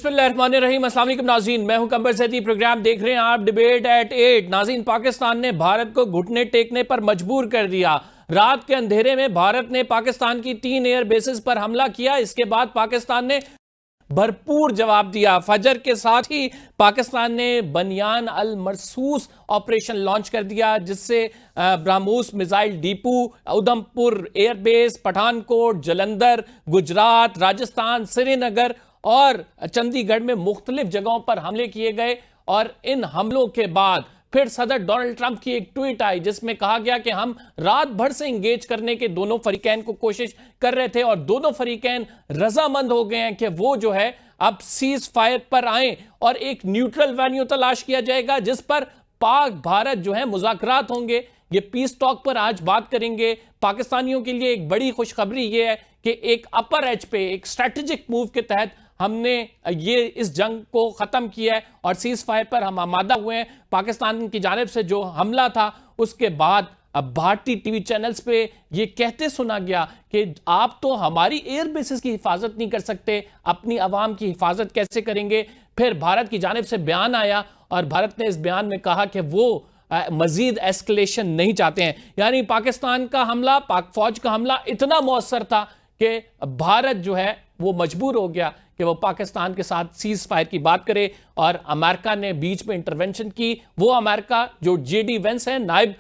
बिस्मिल्लाहिर्रहमानिर्रहीम। अस्सलाम वालेकुम नाज़रीन, मैं हूं कंबर ज़ैदी। प्रोग्राम देख रहे हैं आप डिबेट एट 8। नाज़रीन, पाकिस्तान ने भारत को घुटने टेकने पर मजबूर कर दिया। रात के अंधेरे में भारत ने पाकिस्तान की 3 एयर बेसिस पर हमला किया। इसके बाद पाकिस्तान ने भरपूर जवाब दिया। फजर के साथ ही पाकिस्तान ने बनियान अल मरसूस ऑपरेशन लॉन्च कर दिया, जिससे BrahMos missile depot, Udhampur airbase, Pathankot, Jalandhar, Gujarat, Rajasthan, Srinagar और चंडीगढ़ में मुख्तलिफ जगहों पर हमले किए गए। और इन हमलों के बाद फिर सदर डोनाल्ड ट्रंप की एक ट्वीट आई, जिसमें कहा गया कि हम रात भर से इंगेज करने के दोनों फरीकैन को कोशिश कर रहे थे और दोनों फरीकैन रजामंद हो गए हैं कि वो जो है अब सीज फायर पर आए और एक न्यूट्रल वेन्यू तलाश किया जाएगा, जिस पर पाक भारत जो है मुज़ाकरात होंगे। ये पीस टॉक पर आज बात करेंगे। पाकिस्तानियों के लिए एक बड़ी खुशखबरी ये है कि एक अपर एज पे एक स्ट्रेटेजिक मूव के तहत हमने ये इस जंग को खत्म किया है और सीज फायर पर हम आमादा हुए हैं। पाकिस्तान की जानिब से जो हमला था उसके बाद अब भारतीय टीवी चैनल्स पे ये कहते सुना गया कि आप तो हमारी एयर बेसिस की हिफाजत नहीं कर सकते, अपनी आवाम की हिफाजत कैसे करेंगे। फिर भारत की जानिब से बयान आया और भारत ने इस बयान में कहा कि वो मजीद एस्केलेशन नहीं चाहते हैं। यानी पाकिस्तान का हमला, पाक फौज का हमला इतना मौसर था कि भारत जो है वो मजबूर हो गया कि वो पाकिस्तान के साथ सीज फायर की बात करे और अमेरिका ने बीच में इंटरवेंशन की। वो अमेरिका जो जेडी वेंस है, नायब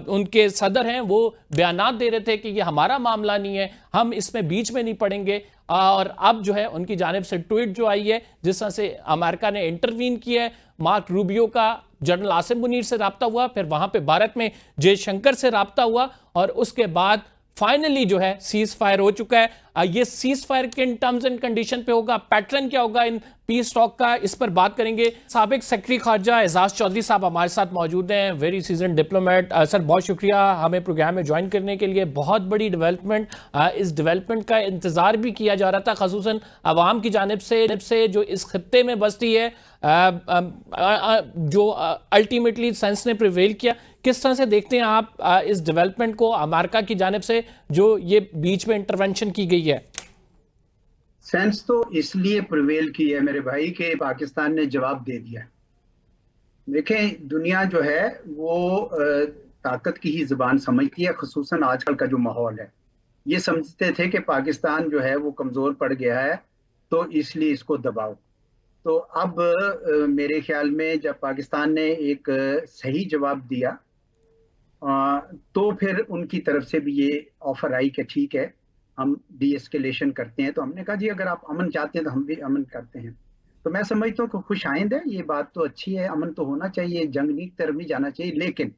उनके सदर हैं, वो बयानात दे रहे थे कि ये हमारा मामला नहीं है, हम इसमें बीच में नहीं पड़ेंगे। और अब जो है उनकी जानिब से ट्वीट जो आई है, जिस तरह से अमेरिका ने इंटरवीन किया है। मार्क रूबियो का जनरल आसिम मुनीर से रब्ता हुआ, फिर वहां पे भारत में जयशंकर से रब्ता हुआ और उसके बाद फाइनली जो है सीज फायर हो चुका है। ये सीज फायर किन टर्म्स एंड कंडीशन पे होगा, पैटर्न क्या होगा इन पीस टॉक का, इस पर बात करेंगे। साबिक सेक्रेटरी खारजा एजाज चौधरी साहब हमारे साथ मौजूद हैं, वेरी सीजन डिप्लोमेट। सर, बहुत शुक्रिया हमें प्रोग्राम में ज्वाइन करने के लिए। बहुत बड़ी डेवलपमेंट, इस डेवलपमेंट का इंतजार भी किया जा रहा था, खसूसन अवाम की जानिब से जो इस खत्ते में बसती है, जो अल्टीमेटली साइंस ने प्रिवेल किया। किस तरह से देखते हैं आप इस डेवलपमेंट को, अमेरिका की जानिब से जो ये बीच में इंटरवेंशन की गई है? सेंस तो इसलिए प्रिवेल की है मेरे भाई कि पाकिस्तान ने जवाब दे दिया। देखें, दुनिया जो है वो ताकत की ही जुबान समझती है। खुसूसन आजकल का जो माहौल है, ये समझते थे कि पाकिस्तान जो है वो कमजोर पड़ गया है, तो इसलिए इसको दबाओ। तो अब मेरे ख्याल में जब पाकिस्तान ने एक सही जवाब दिया, तो फिर उनकी तरफ से भी ये ऑफर आई कि ठीक है, हम डी एस्केलेशन करते हैं। तो हमने कहा जी अगर आप अमन चाहते हैं तो हम भी अमन करते हैं। तो मैं समझता हूँ कि खुश आइंद है, ये बात तो अच्छी है, अमन तो होना चाहिए, जंग की तरफ नहीं जाना चाहिए। लेकिन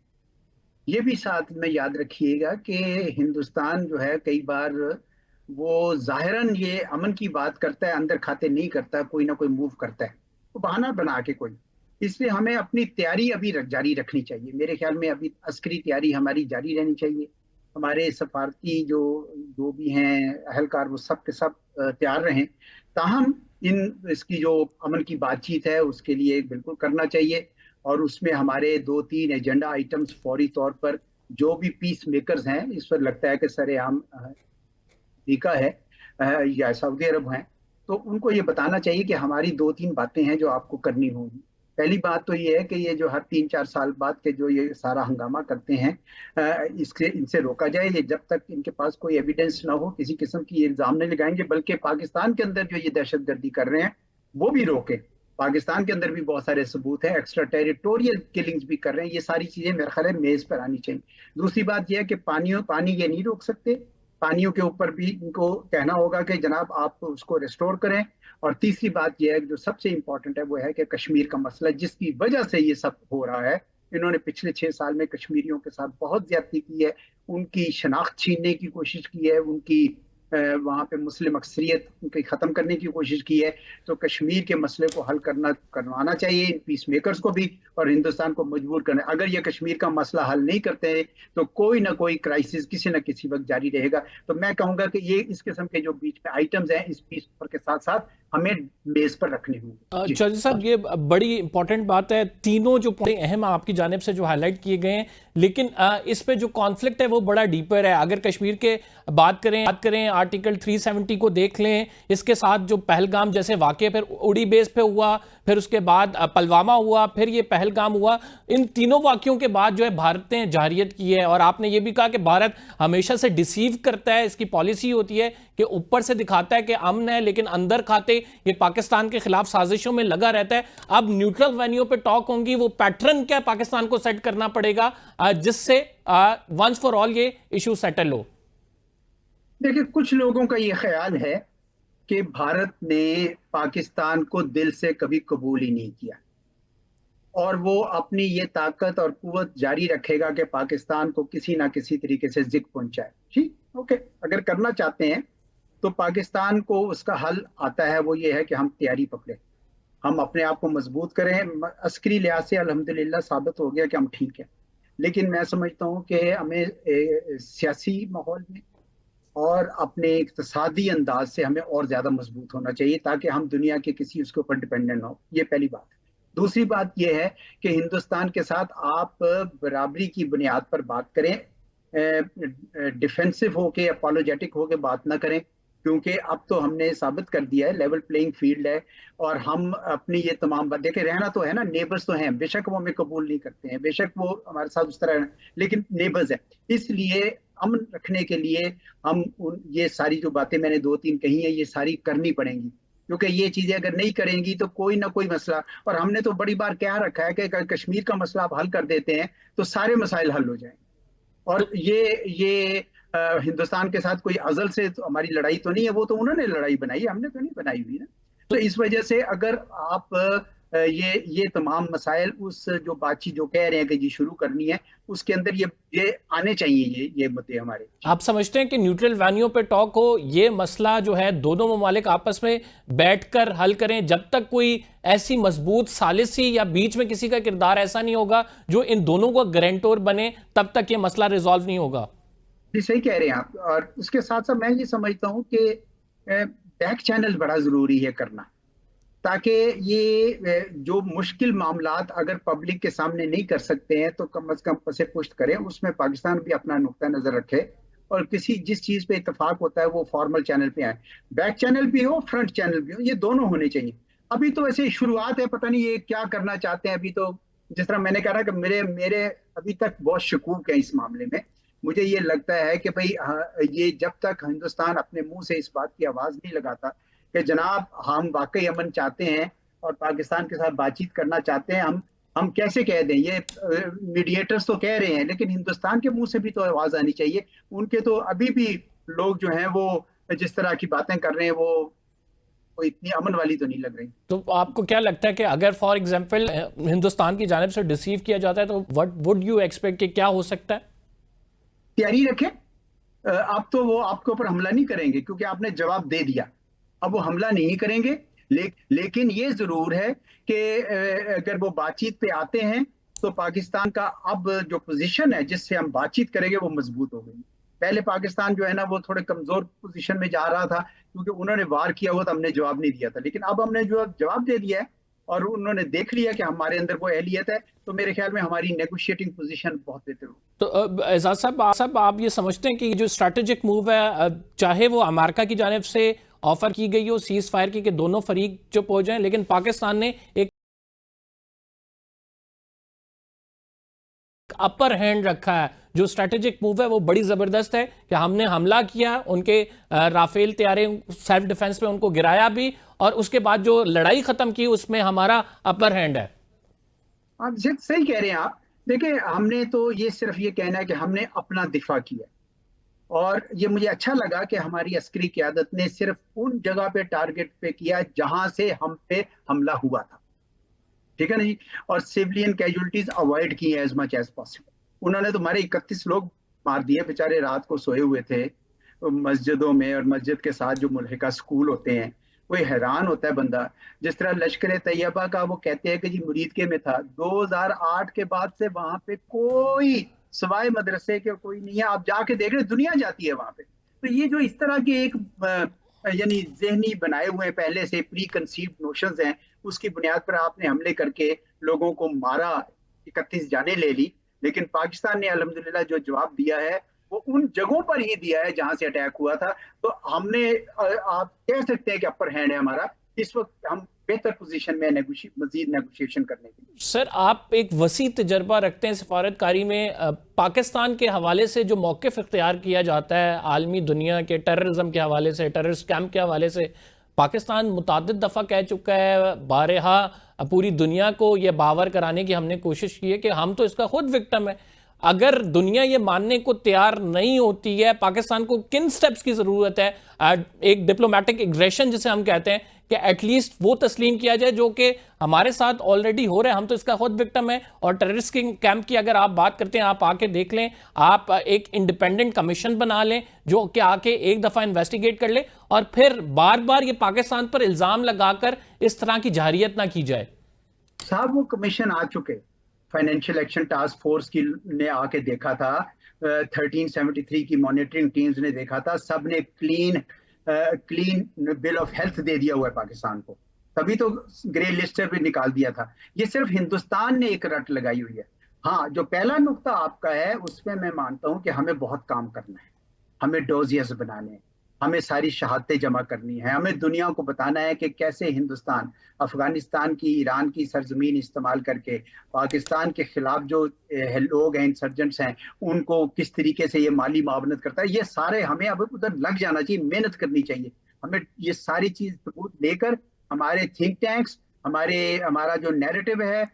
ये भी साथ में याद रखिएगा कि हिंदुस्तान जो है कई बार वो जाहिरन ये अमन की बात करता है, अंदर खाते नहीं करता, कोई ना कोई मूव करता है, तो बहाना बना के कोई। इसलिए हमें अपनी तैयारी अभी जारी रखनी चाहिए। मेरे ख्याल में अभी अस्करी तैयारी हमारी जारी रहनी चाहिए। हमारे सफारती जो भी हैं अहलकार, वो सब के सब तैयार रहें। ताहम इसकी जो अमन की बातचीत है उसके लिए बिल्कुल करना चाहिए। और उसमें हमारे 2-3 एजेंडा आइटम्स फौरी तौर पर, जो भी पीस मेकर्स हैं, इस पर लगता है कि सरेआम अमेरिका है या सऊदी अरब हैं, तो उनको ये बताना चाहिए कि हमारी 2-3 बातें हैं जो आपको करनी होंगी। पहली बात तो ये है कि ये जो हर 3-4 साल बाद के जो ये सारा हंगामा करते हैं, इनसे रोका जाए। ये जब तक इनके पास कोई एविडेंस ना हो, किसी किस्म की इल्जाम नहीं लगाएंगे, बल्कि पाकिस्तान के अंदर जो ये दहशतगर्दी कर रहे हैं वो भी रोके। पाकिस्तान के अंदर भी बहुत सारे सबूत है, एक्स्ट्रा टेरिटोरियल किलिंग्स भी कर रहे हैं। ये सारी चीजें मेरे ख्याल है मेज पर आनी चाहिए। दूसरी बात यह है कि पानी ये नहीं रोक सकते, पानियों के ऊपर भी इनको कहना होगा कि जनाब आप उसको रिस्टोर करें। और तीसरी बात यह है, जो सबसे इंपॉर्टेंट है, वो है कि कश्मीर का मसला, जिसकी वजह से ये सब हो रहा है। इन्होंने पिछले 6 साल में कश्मीरियों के साथ बहुत ज्यादती की है, उनकी शनाख्त छीनने की कोशिश की है, उनकी वहाँ पे मुस्लिम अक्सरियत उनकी ख़त्म करने की कोशिश की है। तो कश्मीर के मसले को हल करवाना चाहिए इन पीस मेकर्स को भी, और हिंदुस्तान को मजबूर करना। अगर ये कश्मीर का मसला हल नहीं करते हैं तो कोई ना कोई क्राइसिस किसी न किसी वक्त जारी रहेगा। तो मैं कहूँगा कि ये इस किस्म के जो बीच में आइटम्स हैं, इस पीस के साथ साथ हमें मेज पर रखने होंगे। चौधरी साहब, ये बड़ी इंपॉर्टेंट बात है। तीनों जो पॉइंट अहम आपकी जानिब से जो हाईलाइट किए गए हैं, लेकिन इस पे जो कॉन्फ्लिक्ट है वो बड़ा डीपर है। अगर कश्मीर के बात करें 8 आर्टिकल 370 को देख लें, इसके साथ जो पहलगाम जैसे वाकये फिर उड़ी बेस पे हुआ, फिर उसके बाद पुलवामा हुआ, फिर ये पहलगाम हुआ, इन तीनों वाकयों के बाद जो है भारत ने जारियत की है। और आपने ये भी कहा कि भारत हमेशा से डिसीव करता है, इसकी पॉलिसी होती है कि ऊपर से दिखाता है कि अमन है, लेकिन अंदर खाते ये पाकिस्तान के खिलाफ साजिशों में लगा रहता है। अब न्यूट्रल वेन्यू पे टॉक होंगी, वो पैटर्न क्या पाकिस्तान को सेट करना पड़ेगा जिससे वंस फॉर ऑल ये इशू सेटल हो? देखिए, कुछ लोगों का ये ख्याल है कि भारत ने पाकिस्तान को दिल से कभी कबूल ही नहीं किया और वो अपनी ये ताकत और कुव्वत जारी रखेगा कि पाकिस्तान को किसी ना किसी तरीके से जिक पहुंचाए। ठीक, ओके, अगर करना चाहते हैं तो पाकिस्तान को उसका हल आता है, वो ये है कि हम तैयारी पकड़े, हम अपने आप को मजबूत करें। अस्करी लिहाज से अल्हम्दुलिल्लाह साबित हो गया कि हम ठीक है, लेकिन मैं समझता हूँ कि हमें सियासी माहौल में और अपने इक्तसादी अंदाज से हमें और ज्यादा मजबूत होना चाहिए ताकि हम दुनिया के किसी उसके ऊपर डिपेंडेंट ना हो। ये पहली बात है। दूसरी बात यह है कि हिंदुस्तान के साथ आप बराबरी की बुनियाद पर बात करें, डिफेंसिव होके अपोलोजेटिक होके बात ना करें, क्योंकि अब तो हमने साबित कर दिया है लेवल प्लेइंग फील्ड है और हम अपनी ये तमाम बात देखे, रहना तो है ना, नेबर्स तो हैं, बेशक वो हमें कबूल नहीं करते हैं, बेशक वो हमारे साथ उस तरह, लेकिन नेबर्स है। इसलिए अमन रखने के लिए हम ये सारी जो बातें मैंने दो तीन कही है ये सारी करनी पड़ेंगी, क्योंकि ये चीजें अगर नहीं करेंगी तो कोई ना कोई मसला, और हमने तो बड़ी बार क्या रखा है कि अगर कश्मीर का मसला आप हल कर देते हैं तो सारे मसाइल हल हो जाएंगे। और ये हिंदुस्तान के साथ कोई अजल से तो हमारी लड़ाई तो नहीं है, वो तो उन्होंने लड़ाई बनाई है, हमने तो नहीं बनाई हुई ना। तो इस वजह से अगर आप ये तमाम मसाइल उस जो बातचीत जो कह रहे हैं कि जी शुरू करनी है, उसके अंदर ये आने चाहिए, ये मुद्दे हमारे। आप समझते हैं कि न्यूट्रल वेन्यू पे टॉक हो, ये मसला जो है दोनों ममालिक आपस में बैठकर हल करें, जब तक कोई ऐसी मजबूत सालिसी या बीच में किसी का किरदार ऐसा नहीं होगा जो इन दोनों को गारंटर बने, तब तक ये मसला रिजॉल्व नहीं होगा? जी सही कह रहे हैं आप। और उसके साथ साथ मैं ये समझता हूँ कि बैक चैनल बड़ा जरूरी है करना, ताकि ये जो मुश्किल मामलात अगर पब्लिक के सामने नहीं कर सकते हैं तो कम अज कम पसे पुश्त करें, उसमें पाकिस्तान भी अपना नुक्ता नजर रखे और किसी जिस चीज पे इतफाक होता है वो फॉर्मल चैनल पे आए, बैक चैनल भी हो फ्रंट चैनल भी हो, ये दोनों होने चाहिए। अभी तो ऐसे शुरुआत है, पता नहीं ये क्या करना चाहते हैं। अभी तो जिस तरह मैंने कहा कि मेरे मेरे अभी तक बहुत शकूक है इस मामले में। मुझे ये लगता है कि भाई ये जब तक हिंदुस्तान अपने मुंह से इस बात की आवाज नहीं लगाता कि जनाब हम वाकई अमन चाहते हैं और पाकिस्तान के साथ बातचीत करना चाहते हैं, हम कैसे कह दें? ये मीडिएटर्स तो कह रहे हैं, लेकिन हिंदुस्तान के मुंह से भी तो आवाज आनी चाहिए। उनके तो अभी भी लोग जो हैं वो जिस तरह की बातें कर रहे हैं वो इतनी अमन वाली तो नहीं लग रही। तो आपको क्या लगता है कि अगर फॉर एग्जांपल हिंदुस्तान की जानिब से डिसीव किया जाता है तो व्हाट वुड यू एक्सपेक्ट कि क्या हो सकता है? तैयारी रखें। अब तो वो आपके ऊपर हमला नहीं करेंगे क्योंकि आपने जवाब दे दिया, अब वो हमला नहीं करेंगे। लेकिन ये जरूर है कि अगर वो बातचीत पे आते हैं तो पाकिस्तान का अब जो पोजीशन है जिससे हम बातचीत करेंगे वो मजबूत हो गई। पहले पाकिस्तान जो है ना वो थोड़े कमजोर पोजीशन में जा रहा था क्योंकि उन्होंने वार किया हुआ था, हमने जवाब नहीं दिया था, लेकिन अब हमने जो जवाब दे दिया है और उन्होंने देख लिया कि हमारे अंदर वो एहलियत है, तो मेरे ख्याल में हमारी नेगोशिएटिंग पोजीशन बहुत बेहतर होगी। तो एजाज साहब आप ये समझते हैं कि जो स्ट्रैटेजिक मूव है, चाहे वो अमेरिका की जानिब से ऑफर की गई हो सीज फायर की कि दोनों फरीक चुप हो जाएं, लेकिन पाकिस्तान ने एक अपर हैंड रखा है, जो स्ट्रैटेजिक मूव है वो बड़ी जबरदस्त है कि हमने हमला किया, उनके राफेल तैयारे सेल्फ डिफेंस में उनको गिराया भी, और उसके बाद जो लड़ाई खत्म की उसमें हमारा अपर हैंड है। आप सही कह रहे हैं आप। देखिए, हमने तो ये सिर्फ ये कहना है कि हमने अपना दिफा किया, और ये मुझे अच्छा लगा कि हमारी अस्करी क़यादत ने सिर्फ उन जगह पे टारगेट पे किया जहां से हम पे हमला हुआ था, ठीक है ना जी, और सिविलियन कैजुअलिटीज अवॉइड की एज मच एज पॉसिबल। उन्होंने तो हमारे 31 लोग मार दिए, बेचारे रात को सोए हुए थे मस्जिदों में, और मस्जिद के साथ जो मुल्हिका स्कूल होते हैं, कोई हैरान होता है बंदा। जिस तरह लश्कर तैयबा का वो कहते हैं कि जी मुरीद के में था, 2008 के बाद से वहां पे कोई सवाए मदरसे के कोई नहीं है। आप जाके देख रहे, दुनिया जाती है वहां पे। तो ये जो इस तरह के एक यानी जहनी बनाए हुए पहले से प्री कंसीव्ड नोशंस हैं, उसकी बुनियाद पर आपने हमले करके लोगों को मारा, 31 जाने ले ली। लेकिन पाकिस्तान ने अल्हम्दुलिल्लाह जो जवाब दिया है वो उन जगहों पर ही दिया है जहां से अटैक हुआ था। तो हमने आप कह सकते हैं कि अपर हैंड है हमारा इस वक्त, हम बेहतर पोजीशन में मजीद नेगोशिएशन करने के लिए। सर, आप एक वसी तजर्बा रखते हैं सिफारतकारी में। पाकिस्तान के हवाले से जो मौक़िफ़ इख्तियार किया जाता है आलमी दुनिया के टेररिज्म के हवाले से, टेररिस्ट कैंप के हवाले से, पाकिस्तान मुतअद्दिद दफ़ा कह चुका है, बारहा पूरी दुनिया को यह बावर कराने की हमने कोशिश की है कि हम तो इसका खुद विक्टिम है। अगर दुनिया ये मानने को तैयार नहीं होती है, पाकिस्तान को किन स्टेप्स की ज़रूरत है? एक डिप्लोमेटिक एग्रेशन जिसे हम कहते हैं, कि एटलीस्ट वो तस्लीम किया जाए जो कि हमारे साथ ऑलरेडी हो रहा है, हम तो इसका खुद विक्टिम है। और टेररिस्ट के कैंप की अगर आप बात करते हैं, आप आके देख लें, आप एक इंडिपेंडेंट कमीशन बना लें जो कि आके एक दफ़ा इन्वेस्टिगेट कर ले, और फिर बार बार ये पाकिस्तान पर इल्ज़ाम लगाकर इस तरह की जाहिरियत ना की जाए। साहब वो कमीशन आ चुके, फाइनेंशियल एक्शन टास्क फोर्स की ने आके देखा था, 1373 की मॉनिटरिंग टीम्स ने देखा था, सब ने क्लीन बिल ऑफ हेल्थ दे दिया हुआ है पाकिस्तान को, तभी तो ग्रे लिस्ट से भी निकाल दिया था। ये सिर्फ हिंदुस्तान ने एक रट लगाई हुई है। हाँ, जो पहला नुक्ता आपका है उसमें मैं मानता हूं कि हमें बहुत काम करना है, हमें डोजियर्स बनाने हैं, हमें सारी शहादतें जमा करनी है, हमें दुनिया को बताना है कि कैसे हिंदुस्तान अफगानिस्तान की, ईरान की सरजमीन इस्तेमाल करके पाकिस्तान के खिलाफ जो लोग हैं, इंसर्जेंट्स हैं, उनको किस तरीके से ये माली मावनत करता है। ये सारे हमें अब उधर लग जाना चाहिए, मेहनत करनी चाहिए। हमें ये सारी चीज सबूत लेकर हमारे थिंक टैंक्स, हमारा जो नैरेटिव है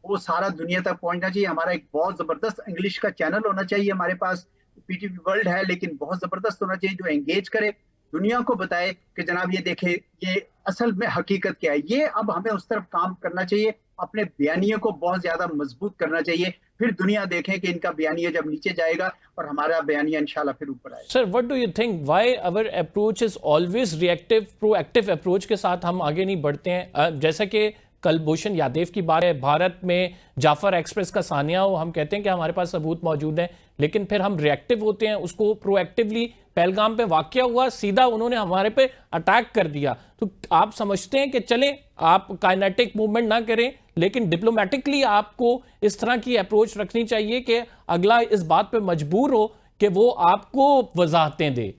वो सारा दुनिया तक पहुंचना चाहिए। हमारा एक बहुत जबरदस्त इंग्लिश का चैनल होना चाहिए हमारे पास, पीटीवी वर्ल्ड है लेकिन बहुत जबरदस्त होना चाहिए, जो एंगेज करे, दुनिया को बताए कि जनाब ये देखे ये असल में हकीकत क्या है। ये अब हमें उस तरफ काम करना चाहिए, अपने बयानिए को बहुत ज्यादा मजबूत करना चाहिए, फिर दुनिया देखें कि इनका बयानिया जब नीचे जाएगा और हमारा बयानिया इंशाल्लाह फिर ऊपर आएगा। Sir, what do you think, why our approach is always reactive? Proactive approach के साथ हम आगे नहीं बढ़ते हैं? जैसा कि कलभूषण यादव की बात है, भारत में जाफर एक्सप्रेस का सानिया हो, हम कहते हैं कि हमारे पास सबूत मौजूद है, लेकिन फिर हम रिएक्टिव होते हैं। उसको प्रोएक्टिवली पहलगाम पे वाकया हुआ, सीधा उन्होंने हमारे पे अटैक कर दिया। तो आप समझते हैं कि चलें, आप काइनेटिक मूवमेंट ना करें, लेकिन डिप्लोमेटिकली आपको इस तरह की अप्रोच रखनी चाहिए कि अगला इस बात पे मजबूर हो कि वो आपको वजाहतें दे।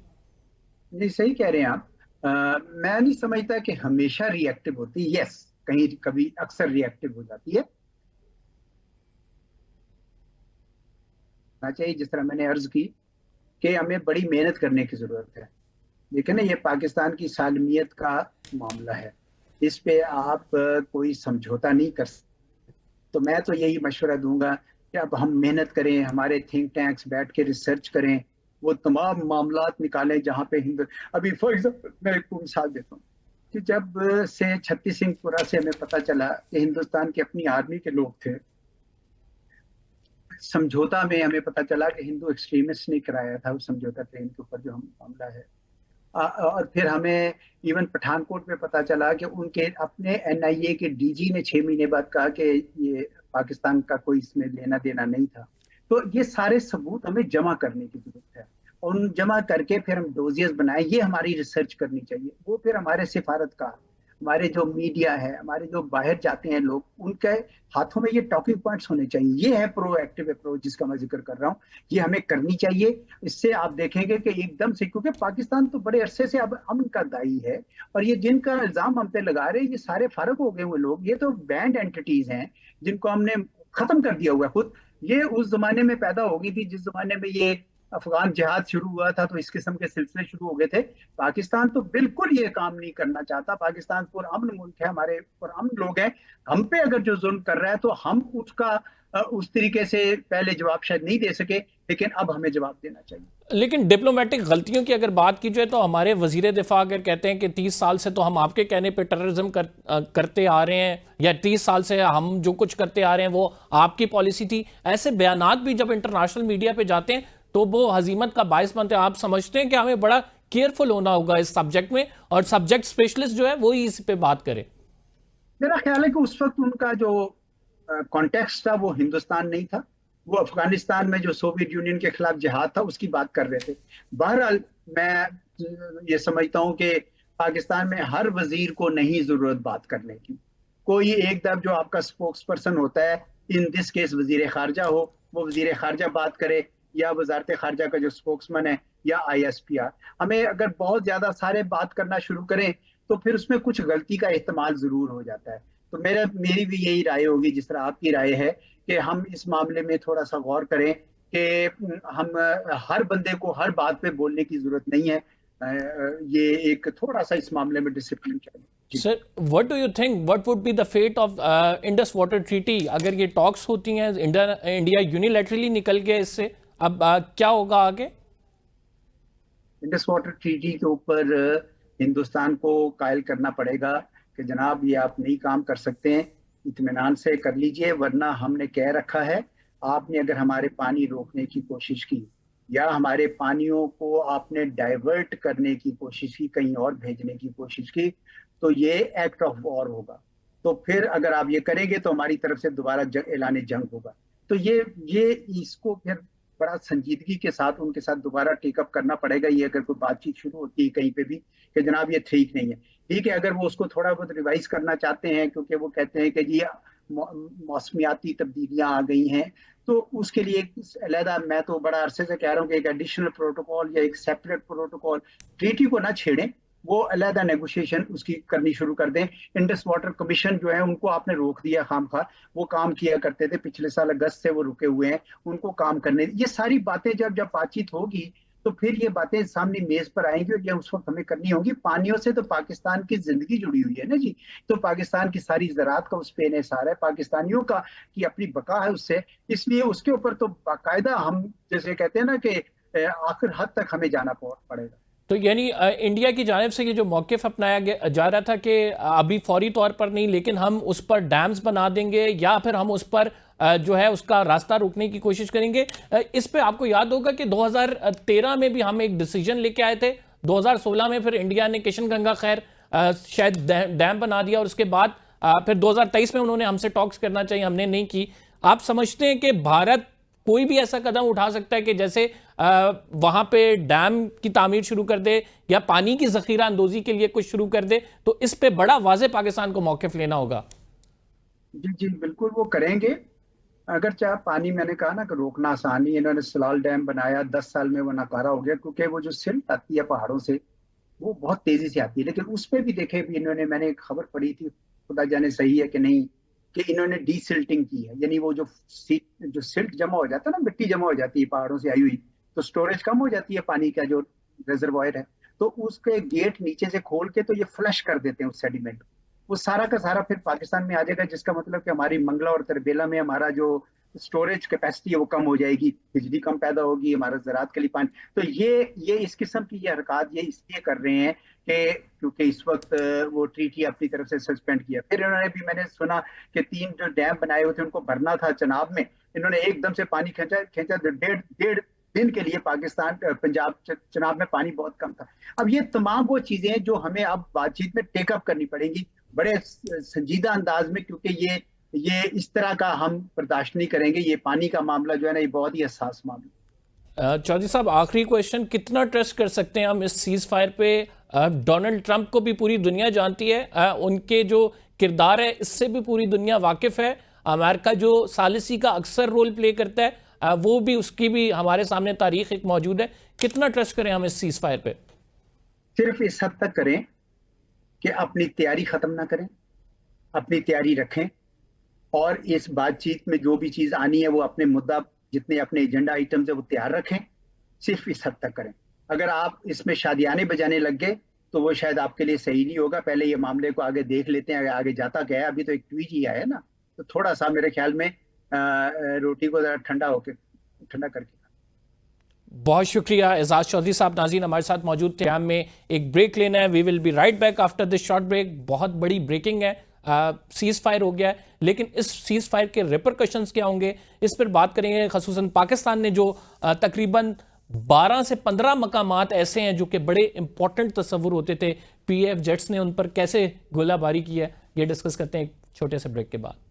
नहीं, सही कह रहे हैं आप। मैं नहीं समझता कि हमेशा रिएक्टिव होती है। यस, कहीं कभी अक्सर रिएक्टिव हो जाती है ना चाहिए, जिस तरह मैंने अर्ज की कि हमें बड़ी मेहनत करने की जरूरत है। लेकिन ये पाकिस्तान की सालमियत का मामला है, इस पे आप कोई समझौता नहीं कर सकते। तो मैं तो यही मशवरा दूंगा कि अब हम मेहनत करें, हमारे थिंक टैंक्स बैठ के रिसर्च करें, वो तमाम मामलात निकालें जहाँ पे अभी फॉर एग्जाम्पल मैं एक मिसाल देता हूँ कि जब से छत्ती सिंहपुरा से हमें पता चला कि हिंदुस्तान की अपनी आर्मी के लोग थे, समझौता में हमें पता चला कि हिंदू एक्सट्रीमिस्ट ने कराया था उस समझौता ट्रेन के ऊपर जो हम मामला है। और फिर हमें इवन पठानकोट में पता चला कि उनके अपने एनआईए के डीजी ने 6 महीने बाद कहा कि ये पाकिस्तान का कोई इसमें लेना देना नहीं था। तो ये सारे सबूत हमें जमा करने की जरूरत है, और उन जमा करके फिर हम डोजियर्स बनाए, ये हमारी रिसर्च करनी चाहिए। वो फिर हमारे सिफारतकार, हमारे जो मीडिया है, हमारे जो बाहर जाते हैं लोग, उनके हाथों में ये टॉकिंग पॉइंट्स होने चाहिए। ये है प्रोएक्टिव अप्रोच जिसका मैं जिक्र कर रहा हूँ, ये हमें करनी चाहिए। इससे आप देखेंगे कि एकदम से, क्योंकि पाकिस्तान तो बड़े अरसे से अब अमन का दाई है, और ये जिनका इल्जाम हम पे लगा रहे हैं ये सारे फारग हो गए हुए लोग, ये तो बैंड एंटिटीज हैं जिनको हमने खत्म कर दिया हुआ है खुद। ये उस जमाने में पैदा हो गई थी जिस जमाने में ये अफगान जिहाद शुरू हुआ था, तो इस किस्म के सिलसिले शुरू हो गए थे। पाकिस्तान तो बिल्कुल ये काम नहीं करना चाहता। पाकिस्तान पुरअमन मुल्क है, हमारे पुरअमन लोग हैं। हम पे अगर जो जुल्म कर रहा है तो हम उसका उस तरीके से पहले जवाब शायद नहीं दे सके, लेकिन अब हमें जवाब देना चाहिए। लेकिन डिप्लोमेटिक गलतियों की अगर बात की जाए तो हमारे वजीर दिफा अगर कहते हैं कि 30 साल से तो हम आपके कहने पे टेररिज्म करते आ रहे हैं, या 30 साल से हम जो कुछ करते आ रहे हैं वो आपकी पॉलिसी थी, ऐसे बयानात भी जब इंटरनेशनल मीडिया पे जाते हैं तो वो हजीमत का बायस बनते हैं। आप समझते हैं कि हमें बड़ा केयरफुल होना होगा इस सब्जेक्ट में, और सब्जेक्ट स्पेशलिस्ट जो है वो ही इस पे बात करे? मेरा ख्याल है कि उस वक्त उनका जो कॉन्टेक्स्ट था वो हिंदुस्तान नहीं था, वो अफगानिस्तान में जो सोवियत यूनियन के खिलाफ जिहाद था उसकी बात कर रहे थे। बहरहाल मैं ये समझता हूँ कि पाकिस्तान में हर वजीर को नहीं जरूरत बात करने की। कोई एक दफ जो आपका स्पोक्स पर्सन होता है, इन दिस केस वजीर खारजा हो, वो वजीर खारजा बात करे, या वजारत खारजा का जो स्पोक्समैन है या ISPR, हमें अगर बहुत ज्यादा सारे बात करना शुरू करें तो फिर उसमें कुछ गलती का एहतमाल जरूर हो जाता है। तो मेरी भी यही राय होगी जिस तरह आपकी राय है कि हम इस मामले में थोड़ा सा गौर करें कि हम हर बंदे को हर बात पे बोलने की जरूरत नहीं है। ये एक थोड़ा सा इस मामले में डिसिप्लिन चाहिए। Sir, what do you think what would be the fate of Indus water treaty? अगर ये टॉक्स होती हैं, इंडिया यूनिलैटरली निकल गया इससे, अब क्या होगा आगे? इंडस वाटर ट्रीटी के ऊपर हिंदुस्तान को कायल करना पड़ेगा कि जनाब ये आप नहीं काम कर सकते हैं, इत्मीनान से कर लीजिए, वरना हमने कह रखा है आपने अगर हमारे पानी रोकने की कोशिश की या हमारे पानियों को आपने डाइवर्ट करने की कोशिश की, कहीं और भेजने की कोशिश की, तो ये एक्ट ऑफ वॉर होगा। तो फिर अगर आप ये करेंगे तो हमारी तरफ से दोबारा ऐलान जंग होगा। तो ये इसको फिर बड़ा संजीदगी के साथ उनके साथ दोबारा टेकअप करना पड़ेगा। ये अगर कोई बातचीत शुरू होती है कहीं पे भी कि जनाब ये ठीक नहीं है, ठीक है, अगर वो उसको थोड़ा बहुत रिवाइज करना चाहते हैं क्योंकि वो कहते हैं कि जी मौसमियाती तब्दीलियां आ गई हैं, तो उसके लिए अलहदा, मैं तो बड़ा अरसे से कह रहा हूँ कि एक एडिशनल प्रोटोकॉल या एक सेपरेट प्रोटोकॉल, ट्रीटी को ना छेड़ें, वो अलहदा नेगोशिएशन उसकी करनी शुरू कर दें। इंडस वाटर कमीशन जो है उनको आपने रोक दिया खामखा, वो काम किया करते थे, पिछले साल अगस्त से वो रुके हुए हैं, उनको काम करने। ये सारी बातें जब बातचीत होगी तो फिर ये बातें सामने मेज पर आएंगी और ये उस वक्त हमें करनी होंगी। पानियों से तो पाकिस्तान की जिंदगी जुड़ी हुई है ना जी, तो पाकिस्तान की सारी ज़राअत का उस पे इन्हिसार है, पाकिस्तानियों का की अपनी बका है उससे, इसलिए उसके ऊपर तो बाकायदा हम जैसे कहते हैं ना कि आखिर हद तक हमें जाना पड़ेगा। तो यानी इंडिया की जानिब से ये जो मौक़िफ़ अपनाया जा रहा था कि अभी फौरी तौर पर नहीं, लेकिन हम उस पर डैम्स बना देंगे या फिर हम उस पर जो है उसका रास्ता रोकने की कोशिश करेंगे। इस पे आपको याद होगा कि 2013 में भी हम एक डिसीजन लेके आए थे, 2016 में फिर इंडिया ने किशन गंगा खैर शायद डैम बना दिया और उसके बाद फिर 2023 में उन्होंने हमसे टॉक्स करना चाहिए, हमने नहीं की। आप समझते हैं कि भारत कोई भी ऐसा कदम उठा सकता है कि जैसे वहां पे डैम की तामीर शुरू कर दे या पानी की जखीरा अंदोजी के लिए कुछ शुरू कर दे, तो इस पे बड़ा वाज़े पाकिस्तान को मौक़िफ़ लेना होगा? जी जी बिल्कुल वो करेंगे। अगर चाहे पानी, मैंने कहा ना कि रोकना आसान नहीं, इन्होंने सलाल डैम बनाया, 10 साल में वो नाकारा हो गया क्योंकि वो जो सिल्ट आती है पहाड़ों से वो बहुत तेजी से आती है। लेकिन उस पर भी देखे भी इन्होंने, मैंने एक खबर पढ़ी थी, खुदा जाने सही है कि नहीं, कि इन्होंने डीसिल्टिंग की है, यानी वो जो सिल्ट जमा हो जाता है ना, मिट्टी जमा हो जाती है पहाड़ों से आई हुई, तो स्टोरेज कम हो जाती है पानी का जो रिजर्वायर है, तो उसके गेट नीचे से खोल के तो ये फ्लश कर देते हैं उस सेडिमेंट, वो सारा का सारा फिर पाकिस्तान में आ जाएगा, जिसका मतलब कि हमारी मंगला और तरबेला में हमारा जो स्टोरेज कैपेसिटी है वो कम हो जाएगी, बिजली कम पैदा होगी, हमारा ज़राअत के लिए पानी। तो ये इस किस्म की ये हरकत ये इसलिए कर रहे हैं कि क्योंकि इस वक्त वो ट्रीटी अपनी तरफ से सस्पेंड किया। फिर इन्होंने भी, मैंने सुना कि 3 जो डैम बनाए हुए थे उनको भरना था चनाब में, इन्होंने एकदम से पानी खींचा डेढ़ दिन के लिए पाकिस्तान पंजाब चनाब में पानी बहुत कम था। अब ये तमाम वो चीजें जो हमें अब बातचीत में टेकअप करनी पड़ेंगी बड़े संजीदा अंदाज में, क्योंकि ये इस तरह का हम बर्दाश्त नहीं करेंगे। ये पानी का मामला जो है ना, ये बहुत ही हसास मामला। चौधरी साहब, आखिरी क्वेश्चन, कितना ट्रस्ट कर सकते हैं हम इस सीज फायर पे? डोनाल्ड ट्रंप को भी पूरी दुनिया जानती है, उनके जो किरदार है इससे भी पूरी दुनिया वाकिफ है। अमेरिका जो सालिसी का अक्सर रोल प्ले करता है वो भी, उसकी भी हमारे सामने तारीख एक मौजूद है। कितना ट्रस्ट करें हम इस सीज फायर पे? सिर्फ इस हद तक करें कि अपनी तैयारी खत्म ना करें, अपनी तैयारी रखें, और इस बातचीत में जो भी चीज आनी है वो अपने मुद्दा, जितने अपने एजेंडा आइटम्स है वो तैयार रखें। सिर्फ इस हद तक करें। अगर आप इसमें शादियाने बजाने लग गए तो वो शायद आपके लिए सही नहीं होगा। पहले ये मामले को आगे देख लेते हैं, आगे जाता क्या है। अभी तो एक ट्वीट ही आया है ना, तो थोड़ा सा मेरे ख्याल में रोटी को जरा ठंडा करके। बहुत शुक्रिया एजाज चौधरी साहब, नाज़रीन हमारे साथ मौजूद थे। हमें एक ब्रेक लेना है, we will be right back after this short break. बहुत बड़ी ब्रेकिंग है, सीज फायर हो गया है, लेकिन इस सीज फायर के रिपरकशंस क्या होंगे इस पर बात करेंगे। खसूसन पाकिस्तान ने जो तकरीबन 12 से 15 मकामात ऐसे हैं जो कि बड़े इंपॉर्टेंट तस्वुर होते थे, PAF जेट्स ने उन पर कैसे गोलाबारी की है, ये डिस्कस करते हैं एक छोटे से ब्रेक के बाद।